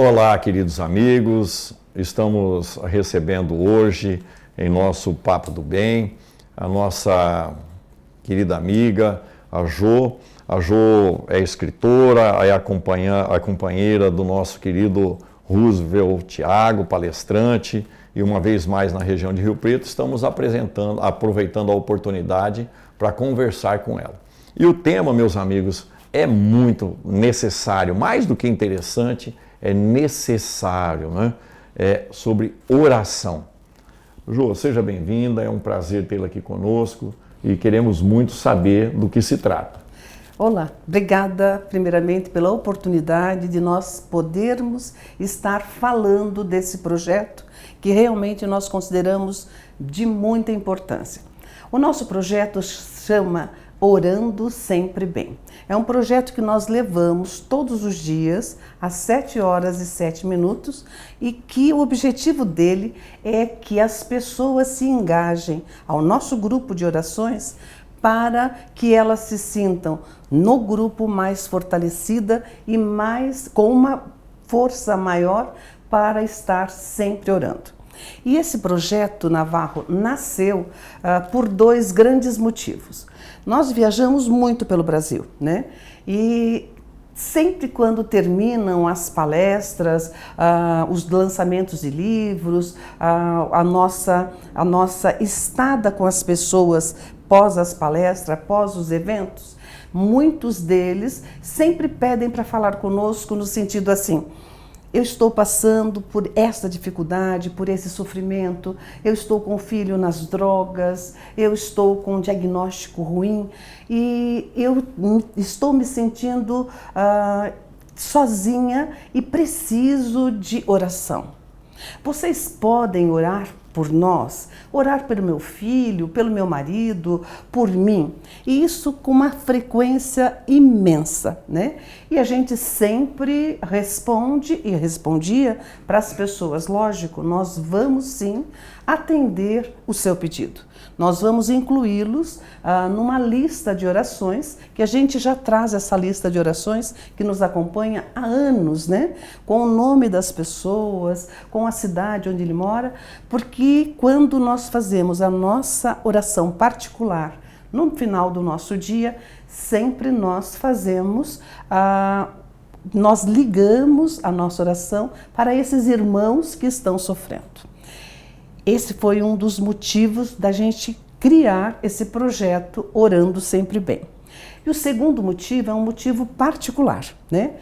Olá, queridos amigos, estamos recebendo hoje em nosso Papo do Bem a nossa querida amiga, a Jô. A Jô é escritora, é a companheira do nosso querido Roosevelt Thiago, palestrante, e uma vez mais na região de Rio Preto estamos aproveitando a oportunidade para conversar com ela. E o tema, meus amigos, é muito necessário, mais do que interessante, é necessário, né? É sobre oração. Jô, seja bem-vinda, é um prazer tê-la aqui conosco e queremos muito saber do que se trata. Olá, obrigada primeiramente pela oportunidade de nós podermos estar falando desse projeto que realmente nós consideramos de muita importância. O nosso projeto chama Orando Sempre Bem. É um projeto que nós levamos todos os dias às 7h07 e que o objetivo dele é que as pessoas se engajem ao nosso grupo de orações para que elas se sintam no grupo mais fortalecida e com uma força maior para estar sempre orando. E esse projeto, Navarro, nasceu por dois grandes motivos. Nós viajamos muito pelo Brasil, né? E sempre quando terminam as palestras, os lançamentos de livros, a nossa estada com as pessoas pós as palestras, após os eventos, muitos deles sempre pedem para falar conosco no sentido assim: eu estou passando por essa dificuldade, por esse sofrimento, eu estou com o filho nas drogas, eu estou com um diagnóstico ruim e eu estou me sentindo sozinha e preciso de oração. Vocês podem orar por nós, orar pelo meu filho, pelo meu marido, por mim, e isso com uma frequência imensa, né? E a gente sempre responde e respondia para as pessoas, lógico, nós vamos sim atender o seu pedido. Nós vamos incluí-los numa lista de orações, que a gente já traz essa lista de orações que nos acompanha há anos, né? Com o nome das pessoas, com a cidade onde ele mora, porque quando nós fazemos a nossa oração particular no final do nosso dia, sempre nós fazemos nós ligamos a nossa oração para esses irmãos que estão sofrendo. Esse foi um dos motivos da gente criar esse projeto Orando Sempre Bem. E o segundo motivo é um motivo particular, né?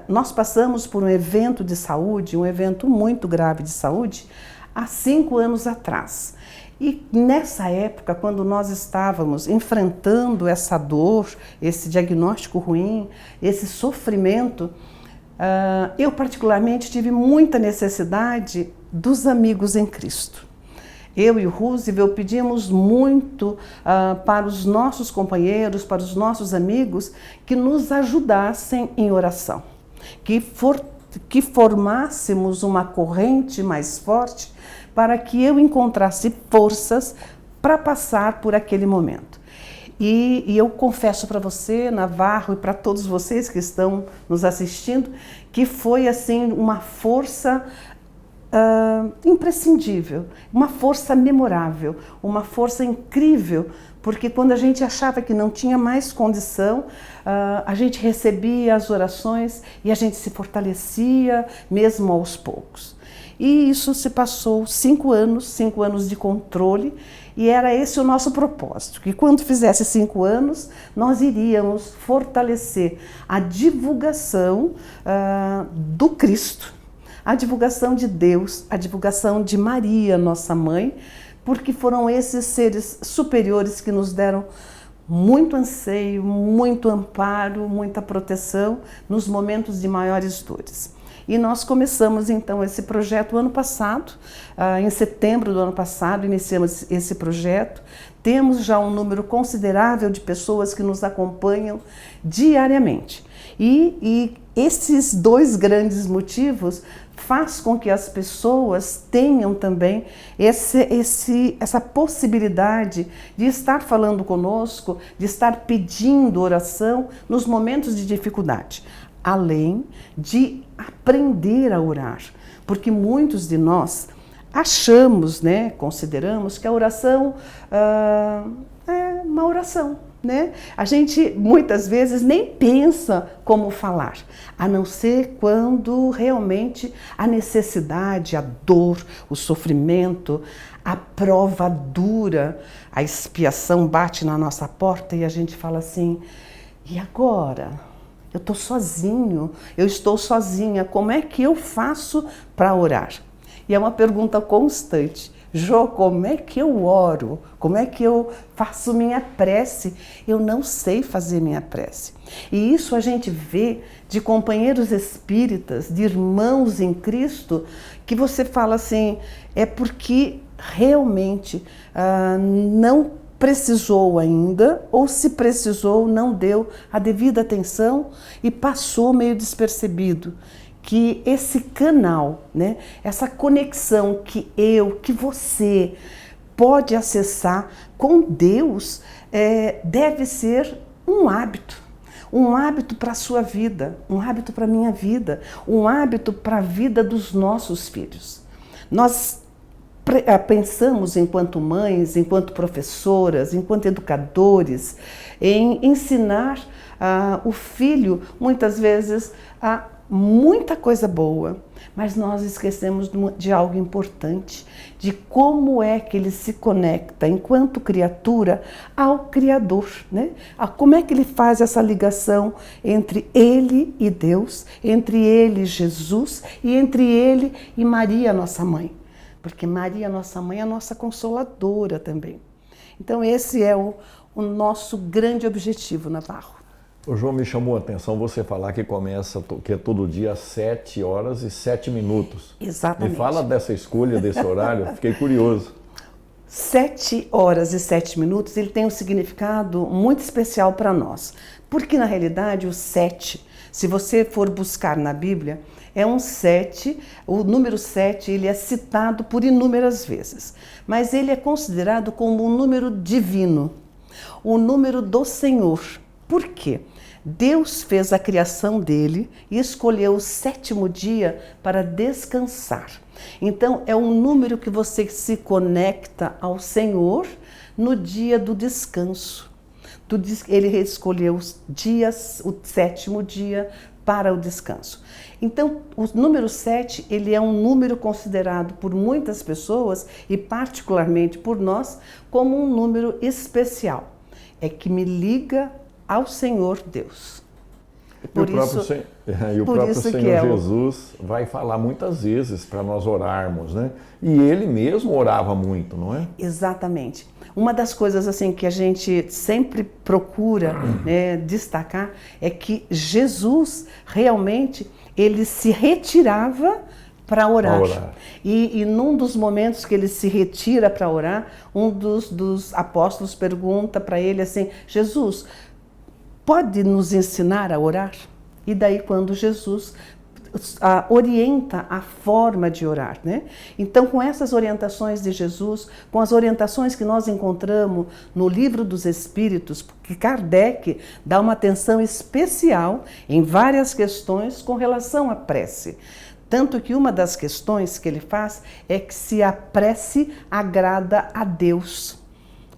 Nós passamos por um evento de saúde, um evento muito grave de saúde, há 5 anos atrás. E nessa época, quando nós estávamos enfrentando essa dor, esse diagnóstico ruim, esse sofrimento, eu particularmente tive muita necessidade dos amigos em Cristo. Eu e o Roosevelt pedimos muito para os nossos companheiros, para os nossos amigos, que nos ajudassem em oração, que formássemos uma corrente mais forte para que eu encontrasse forças para passar por aquele momento. E eu confesso para você, Navarro, e para todos vocês que estão nos assistindo, que foi assim uma força imprescindível, uma força memorável, uma força incrível, porque quando a gente achava que não tinha mais condição, a gente recebia as orações e a gente se fortalecia mesmo aos poucos. E isso se passou 5 anos de controle, e era esse o nosso propósito, que quando fizesse 5 anos, nós iríamos fortalecer a divulgação do Cristo, a divulgação de Deus, a divulgação de Maria, nossa mãe, porque foram esses seres superiores que nos deram muito anseio, muito amparo, muita proteção nos momentos de maiores dores. E nós começamos então esse projeto ano passado, em setembro do ano passado, iniciamos esse projeto. Temos já um número considerável de pessoas que nos acompanham diariamente. E esses dois grandes motivos faz com que as pessoas tenham também essa possibilidade de estar falando conosco, de estar pedindo oração nos momentos de dificuldade. além de aprender a orar. Porque muitos de nós achamos, né, consideramos que a oração é uma oração, né? A gente muitas vezes nem pensa como falar, a não ser quando realmente a necessidade, a dor, o sofrimento, a prova dura, a expiação bate na nossa porta e a gente fala assim: e agora? Eu estou sozinho, eu estou sozinha, como é que eu faço para orar? E é uma pergunta constante. Jô, como é que eu oro? Como é que eu faço minha prece? Eu não sei fazer minha prece. E isso a gente vê de companheiros espíritas, de irmãos em Cristo, que você fala assim, é porque realmente não precisou ainda, ou se precisou, não deu a devida atenção e passou meio despercebido. Que esse canal, né, essa conexão que você pode acessar com Deus deve ser um hábito para a sua vida, um hábito para a minha vida, um hábito para a vida dos nossos filhos. Nós pensamos enquanto mães, enquanto professoras, enquanto educadores, em ensinar o filho, muitas vezes, a muita coisa boa, mas nós esquecemos de algo importante, de como é que ele se conecta enquanto criatura ao Criador, né? Como é que ele faz essa ligação entre ele e Deus, entre ele e Jesus e entre ele e Maria, nossa mãe, porque Maria, nossa mãe, é a nossa consoladora também. Então esse é o nosso grande objetivo, Navarro. O João, me chamou a atenção você falar que começa, que é todo dia às 7h07. Exatamente. Me fala dessa escolha, desse horário, fiquei curioso. 7h07, ele tem um significado muito especial para nós. Porque, na realidade, o 7, se você for buscar na Bíblia, é um 7, o número 7, ele é citado por inúmeras vezes. Mas ele é considerado como um número divino, o número do Senhor. Por quê? Deus fez a criação dele e escolheu o 7º dia para descansar. Então, é um número que você se conecta ao Senhor no dia do descanso. Ele escolheu o 7º dia para o descanso. Então, o número 7, ele é um número considerado por muitas pessoas, e particularmente por nós, como um número especial. É que me liga ao Senhor Deus. O próprio Senhor Jesus vai falar muitas vezes para nós orarmos, né? E ele mesmo orava muito, não é? Exatamente. Uma das coisas assim que a gente sempre procura, né, destacar é que Jesus realmente ele se retirava para orar. E num dos momentos que ele se retira para orar, um dos apóstolos pergunta para ele assim: Jesus, pode nos ensinar a orar? E daí quando Jesus orienta a forma de orar, né? Então, com essas orientações de Jesus, com as orientações que nós encontramos no Livro dos Espíritos, porque Kardec dá uma atenção especial em várias questões com relação à prece. Tanto que uma das questões que ele faz é que se a prece agrada a Deus.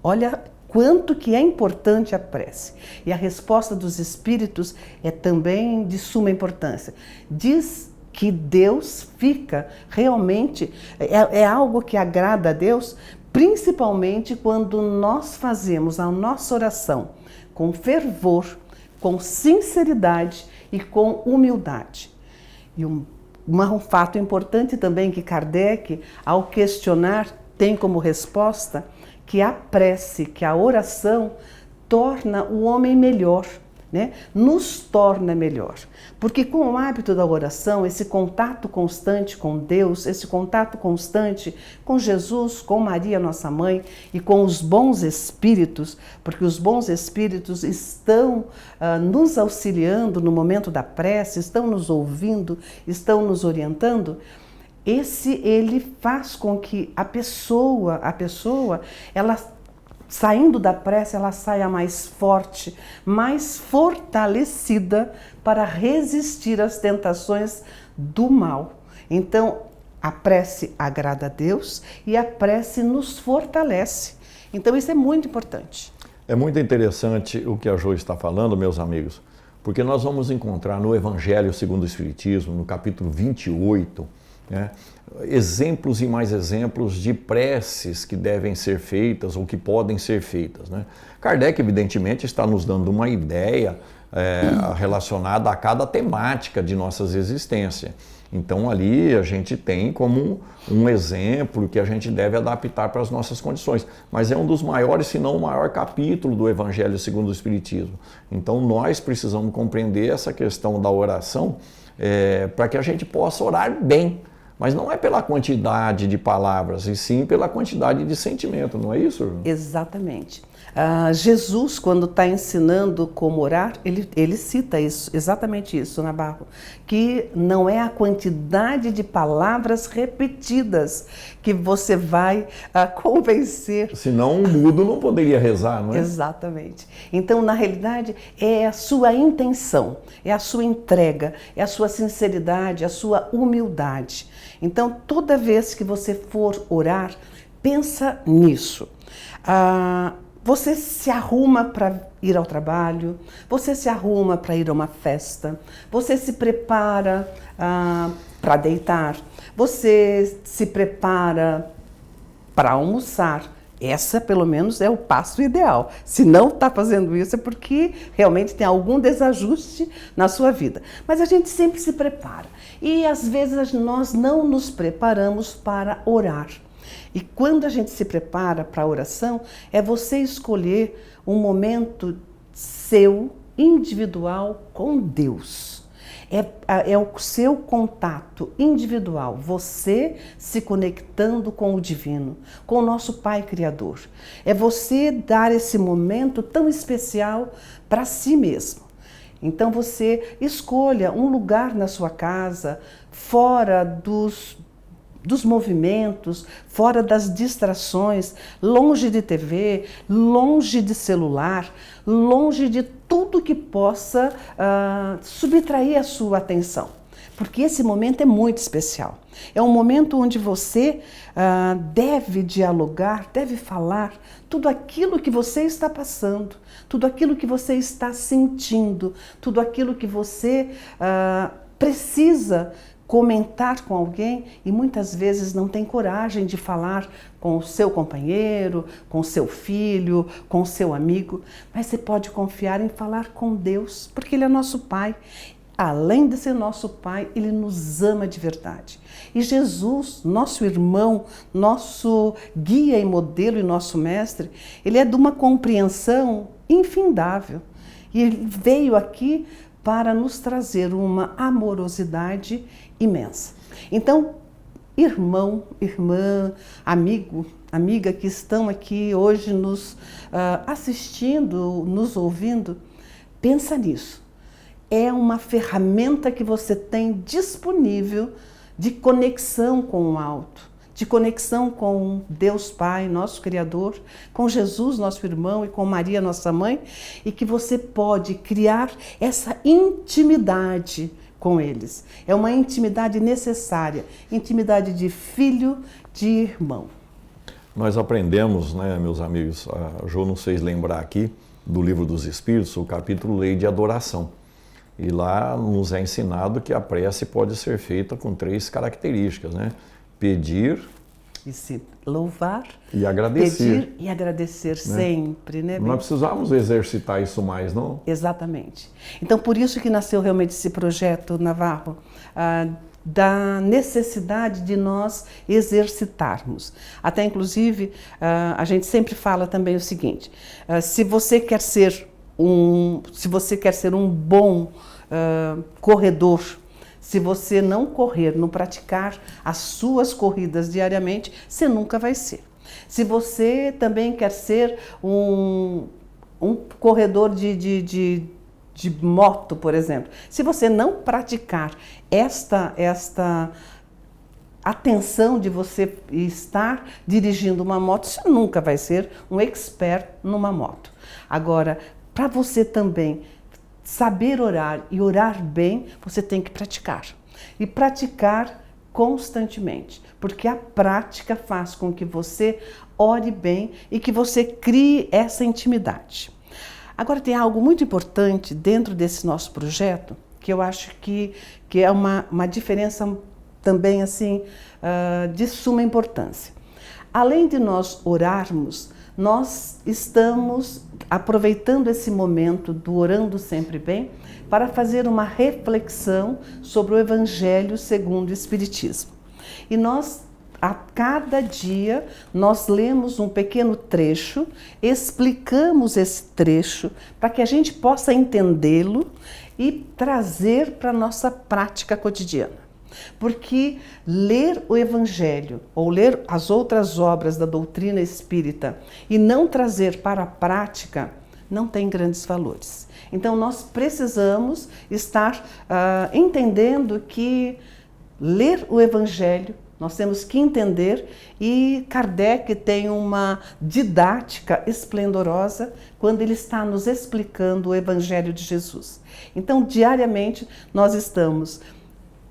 Olha quanto que é importante a prece. E a resposta dos Espíritos é também de suma importância. Diz que Deus fica realmente, é algo que agrada a Deus, principalmente quando nós fazemos a nossa oração com fervor, com sinceridade e com humildade. E um fato importante também que Kardec, ao questionar, tem como resposta que a prece, que a oração torna o homem melhor, né? Nos torna melhor. Porque com o hábito da oração, esse contato constante com Deus, esse contato constante com Jesus, com Maria, nossa mãe, e com os bons espíritos, porque os bons espíritos estão nos auxiliando no momento da prece, estão nos ouvindo, estão nos orientando, ele faz com que a pessoa ela saindo da prece, ela saia mais forte, mais fortalecida para resistir às tentações do mal. Então, a prece agrada a Deus e a prece nos fortalece. Então, isso é muito importante. É muito interessante o que a Jo está falando, meus amigos, porque nós vamos encontrar no Evangelho segundo o Espiritismo, no capítulo 28, né, exemplos e mais exemplos de preces que devem ser feitas ou que podem ser feitas, né? Kardec, evidentemente, está nos dando uma ideia relacionada a cada temática de nossas existências. Então ali a gente tem como um exemplo que a gente deve adaptar para as nossas condições. Mas é um dos maiores, se não o maior capítulo do Evangelho segundo o Espiritismo. Então nós precisamos compreender essa questão da oração para que a gente possa orar bem. Mas não é pela quantidade de palavras, e sim pela quantidade de sentimento, não é isso? Exatamente. Jesus, quando está ensinando como orar, ele cita isso, exatamente isso, Navarro, que não é a quantidade de palavras repetidas que você vai convencer. Senão um mudo não poderia rezar, não é? Exatamente. Então, na realidade, é a sua intenção, é a sua entrega, é a sua sinceridade, a sua humildade. Então, toda vez que você for orar, pensa nisso. Você se arruma para ir ao trabalho, você se arruma para ir a uma festa, você se prepara para deitar, você se prepara para almoçar. Essa, pelo menos, é o passo ideal. Se não está fazendo isso, é porque realmente tem algum desajuste na sua vida. Mas a gente sempre se prepara. E, às vezes, nós não nos preparamos para orar. E quando a gente se prepara para a oração, é você escolher um momento seu, individual, com Deus. É o seu contato individual, você se conectando com o divino, com o nosso Pai Criador. É você dar esse momento tão especial para si mesmo. Então você escolha um lugar na sua casa, fora dos movimentos, fora das distrações, longe de TV, longe de celular, longe de tudo que possa subtrair a sua atenção. Porque esse momento é muito especial. É um momento onde você deve dialogar, deve falar tudo aquilo que você está passando, tudo aquilo que você está sentindo, tudo aquilo que você precisa comentar com alguém e muitas vezes não tem coragem de falar com o seu companheiro, com o seu filho, com o seu amigo, mas você pode confiar em falar com Deus, porque Ele é nosso Pai. Além de ser nosso Pai, Ele nos ama de verdade. E Jesus, nosso irmão, nosso guia e modelo e nosso mestre, Ele é de uma compreensão infindável. E Ele veio aqui para nos trazer uma amorosidade imensa. Então, irmão, irmã, amigo, amiga que estão aqui hoje nos assistindo, nos ouvindo, pensa nisso. É uma ferramenta que você tem disponível de conexão com o alto, de conexão com Deus Pai, nosso Criador, com Jesus, nosso irmão, e com Maria, nossa mãe, e que você pode criar essa intimidade com eles. É uma intimidade necessária, intimidade de filho, de irmão. Nós aprendemos, né, meus amigos, a Jo nos fez lembrar aqui do Livro dos Espíritos, o capítulo Lei de Adoração. E lá nos é ensinado que a prece pode ser feita com 3 características, né? Pedir e se louvar e agradecer. Pedir e agradecer, né? Sempre, né? Nós precisamos exercitar isso mais, não? Exatamente. Então, por isso que nasceu realmente esse projeto, Navarro, da necessidade de nós exercitarmos. Até, inclusive, a gente sempre fala também o seguinte, se você quer ser um bom corredor, se você não correr, não praticar as suas corridas diariamente, você nunca vai ser. Se você também quer ser um corredor de moto, por exemplo, se você não praticar atenção de você estar dirigindo uma moto, você nunca vai ser um expert numa moto. Agora, para você também saber orar e orar bem, você tem que praticar. E praticar constantemente, porque a prática faz com que você ore bem e que você crie essa intimidade. Agora tem algo muito importante dentro desse nosso projeto, que eu acho que é uma diferença também assim de suma importância. Além de nós orarmos, nós estamos aproveitando esse momento do Orando Sempre Bem para fazer uma reflexão sobre o Evangelho segundo o Espiritismo. E nós, a cada dia, nós lemos um pequeno trecho, explicamos esse trecho para que a gente possa entendê-lo e trazer para a nossa prática cotidiana. Porque ler o Evangelho ou ler as outras obras da doutrina espírita e não trazer para a prática não tem grandes valores. Então nós precisamos estar entendendo que ler o Evangelho nós temos que entender, e Kardec tem uma didática esplendorosa quando ele está nos explicando o Evangelho de Jesus. Então diariamente nós estamos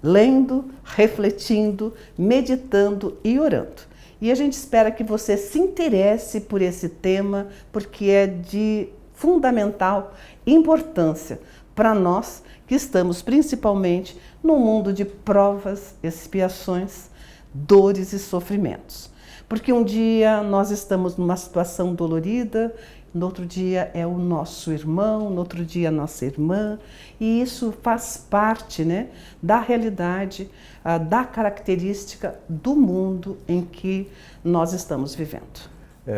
lendo, refletindo, meditando e orando. E a gente espera que você se interesse por esse tema, porque é de fundamental importância para nós que estamos principalmente no mundo de provas, expiações, dores e sofrimentos. Porque um dia nós estamos numa situação dolorida, no outro dia é o nosso irmão, no outro dia a nossa irmã, e isso faz parte, né, da realidade, da característica do mundo em que nós estamos vivendo.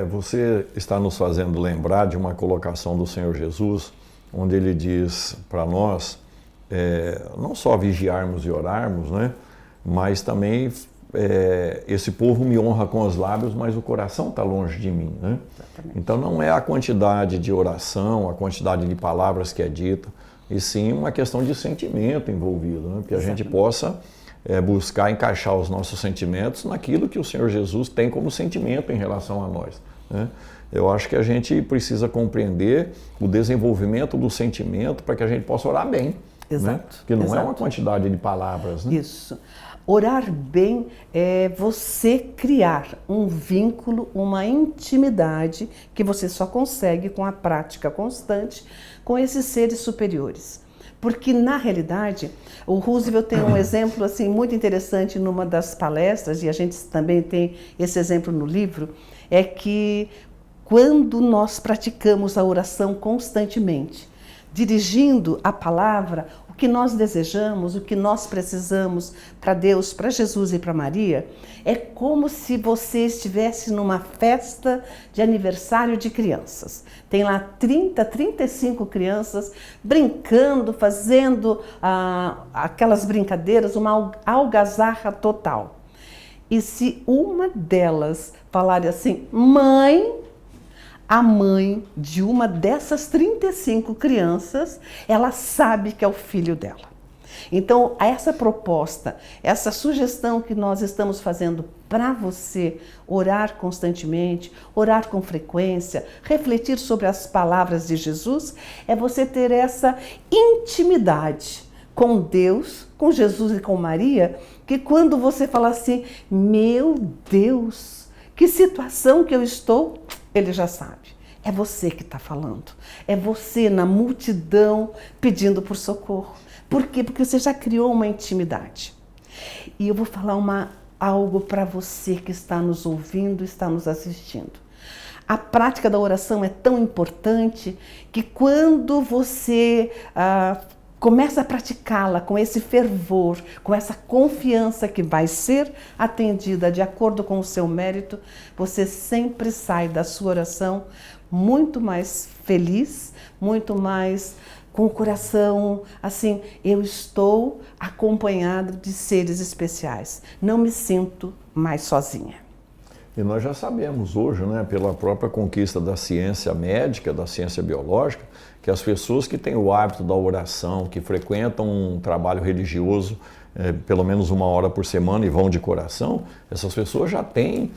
Você está nos fazendo lembrar de uma colocação do Senhor Jesus, onde ele diz para nós, não só vigiarmos e orarmos, né, mas também esse povo me honra com os lábios, mas o coração está longe de mim, né? Então não é a quantidade de oração, a quantidade de palavras que é dita, e sim uma questão de sentimento envolvido, né? Que a gente possa buscar encaixar os nossos sentimentos naquilo que o Senhor Jesus tem como sentimento em relação a nós, né? Eu acho que a gente precisa compreender o desenvolvimento do sentimento para que a gente possa orar bem. Exato. Né? Que não é uma quantidade de palavras, né? Isso. Orar bem é você criar um vínculo, uma intimidade que você só consegue com a prática constante com esses seres superiores. Porque, na realidade, o Roosevelt tem um exemplo assim, muito interessante numa das palestras, e a gente também tem esse exemplo no livro, é que quando nós praticamos a oração constantemente, dirigindo a palavra, o que nós desejamos, o que nós precisamos para Deus, para Jesus e para Maria, é como se você estivesse numa festa de aniversário de crianças. Tem lá 30, 35 crianças brincando, fazendo aquelas brincadeiras, uma algazarra total. E se uma delas falar assim, mãe, a mãe de uma dessas 35 crianças, ela sabe que é o filho dela. Então, essa proposta, essa sugestão que nós estamos fazendo para você orar constantemente, orar com frequência, refletir sobre as palavras de Jesus, é você ter essa intimidade com Deus, com Jesus e com Maria, que quando você fala assim, meu Deus, que situação que eu estou, ele já sabe. É você que está falando. É você na multidão pedindo por socorro. Por quê? Porque você já criou uma intimidade. E eu vou falar algo para você que está nos ouvindo, está nos assistindo. A prática da oração é tão importante que quando você começa a praticá-la com esse fervor, com essa confiança que vai ser atendida de acordo com o seu mérito, você sempre sai da sua oração muito mais feliz, muito mais com o coração assim, eu estou acompanhada de seres especiais, não me sinto mais sozinha. E nós já sabemos hoje, né, pela própria conquista da ciência médica, da ciência biológica, que as pessoas que têm o hábito da oração, que frequentam um trabalho religioso, pelo menos 1 hora por semana e vão de coração, essas pessoas já têm,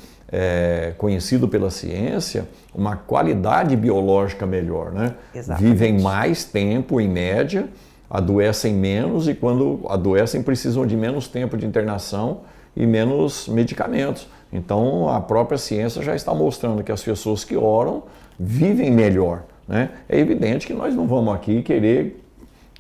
conhecido pela ciência, uma qualidade biológica melhor, né? Exatamente. Vivem mais tempo, em média, adoecem menos e quando adoecem precisam de menos tempo de internação e menos medicamentos. Então a própria ciência já está mostrando que as pessoas que oram vivem melhor, né? É evidente que nós não vamos aqui querer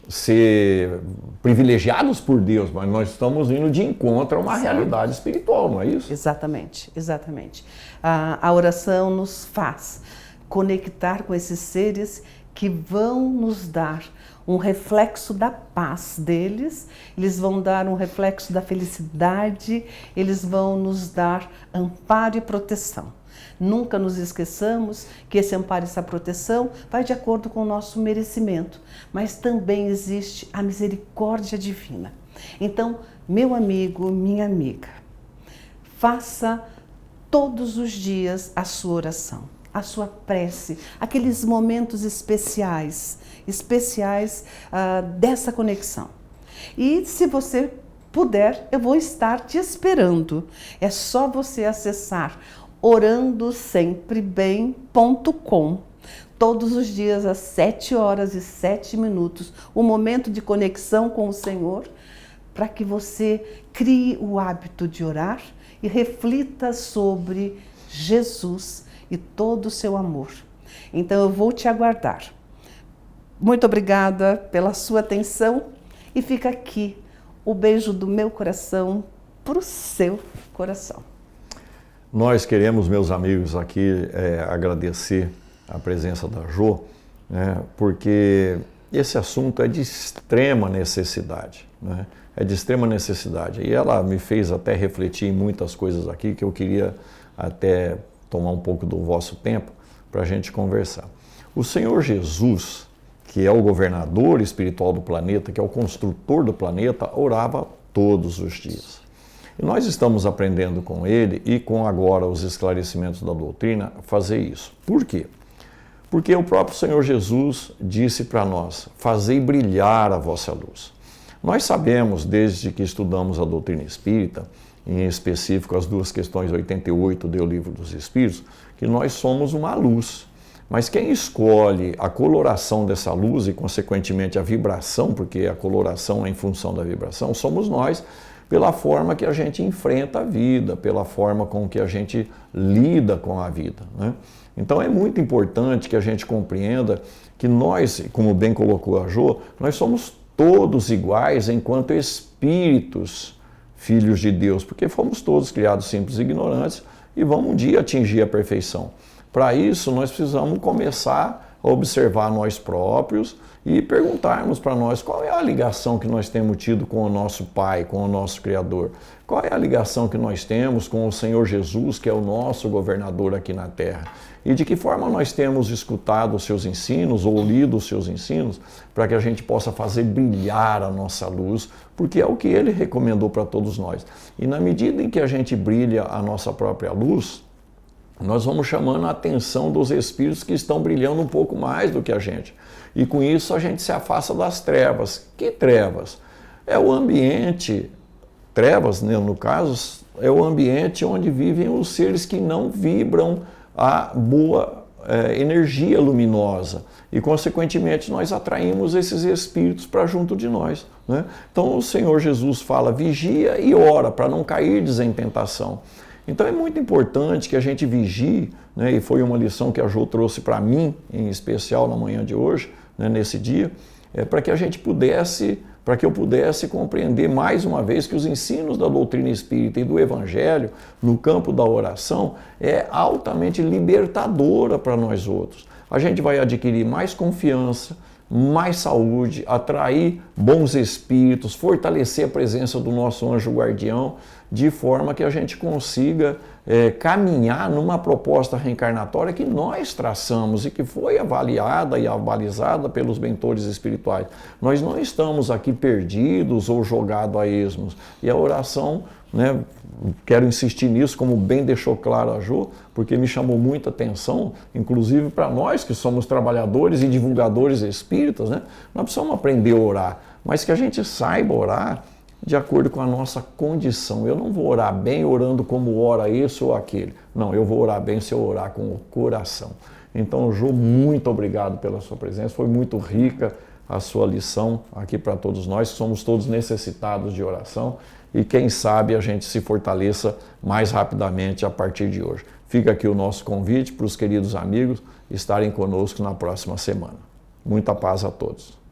ser privilegiados por Deus, mas nós estamos indo de encontro a uma realidade espiritual, não é isso? Exatamente, exatamente. A oração nos faz conectar com esses seres que vão nos dar um reflexo da paz deles, eles vão dar um reflexo da felicidade, eles vão nos dar amparo e proteção. Nunca nos esqueçamos que esse amparo e essa proteção vai de acordo com o nosso merecimento, mas também existe a misericórdia divina. Então, meu amigo, minha amiga, faça todos os dias a sua oração, a sua prece, aqueles momentos especiais dessa conexão. E se você puder, eu vou estar te esperando. É só você acessar orandosemprebem.com. Todos os dias às 7h07, o momento de conexão com o Senhor, para que você crie o hábito de orar e reflita sobre Jesus e todo o seu amor. Então eu vou te aguardar. Muito obrigada pela sua atenção e fica aqui o beijo do meu coração para o seu coração. Nós queremos, meus amigos, aqui agradecer a presença da Jô, né, porque esse assunto é de extrema necessidade, né? É de extrema necessidade. E ela me fez até refletir em muitas coisas aqui que eu queria até tomar um pouco do vosso tempo para a gente conversar. O Senhor Jesus, que é o governador espiritual do planeta, que é o construtor do planeta, orava todos os dias. E nós estamos aprendendo com ele e com agora os esclarecimentos da doutrina fazer isso. Por quê? Porque o próprio Senhor Jesus disse para nós, fazei brilhar a vossa luz. Nós sabemos, desde que estudamos a doutrina espírita, em específico as 2 questões 88 do Livro dos Espíritos, que nós somos uma luz. Mas quem escolhe a coloração dessa luz e, consequentemente, a vibração, porque a coloração é em função da vibração, somos nós, pela forma que a gente enfrenta a vida, pela forma com que a gente lida com a vida, né? Então é muito importante que a gente compreenda que nós, como bem colocou a Jô, nós somos todos iguais enquanto espíritos, filhos de Deus, porque fomos todos criados simples e ignorantes e vamos um dia atingir a perfeição. Para isso, nós precisamos começar a observar nós próprios e perguntarmos para nós qual é a ligação que nós temos tido com o nosso Pai, com o nosso Criador. Qual é a ligação que nós temos com o Senhor Jesus, que é o nosso governador aqui na Terra. E de que forma nós temos escutado os seus ensinos ou lido os seus ensinos para que a gente possa fazer brilhar a nossa luz, porque é o que ele recomendou para todos nós. E na medida em que a gente brilha a nossa própria luz, nós vamos chamando a atenção dos espíritos que estão brilhando um pouco mais do que a gente. E com isso a gente se afasta das trevas. Que trevas? É o ambiente, trevas, né, no caso, é o ambiente onde vivem os seres que não vibram a boa energia luminosa. E, consequentemente, nós atraímos esses espíritos para junto de nós, né? Então, o Senhor Jesus fala, vigia e ora, para não cairdes em tentação. Então é muito importante que a gente vigie, né, e foi uma lição que a Jô trouxe para mim, em especial na manhã de hoje, né, nesse dia, para que eu pudesse compreender mais uma vez que os ensinos da doutrina espírita e do Evangelho, no campo da oração, é altamente libertadora para nós outros. A gente vai adquirir mais confiança, mais saúde, atrair bons espíritos, fortalecer a presença do nosso anjo guardião, de forma que a gente consiga caminhar numa proposta reencarnatória que nós traçamos e que foi avaliada e avalizada pelos mentores espirituais. Nós não estamos aqui perdidos ou jogados a esmos. E a oração, né, quero insistir nisso, como bem deixou claro a Jô, porque me chamou muita atenção, inclusive para nós que somos trabalhadores e divulgadores espíritas, né, nós precisamos aprender a orar, mas que a gente saiba orar de acordo com a nossa condição. Eu não vou orar bem orando como ora esse ou aquele. Não, eu vou orar bem se eu orar com o coração. Então, Jô, muito obrigado pela sua presença. Foi muito rica a sua lição aqui para todos nós, que somos todos necessitados de oração. E quem sabe a gente se fortaleça mais rapidamente a partir de hoje. Fica aqui o nosso convite para os queridos amigos estarem conosco na próxima semana. Muita paz a todos.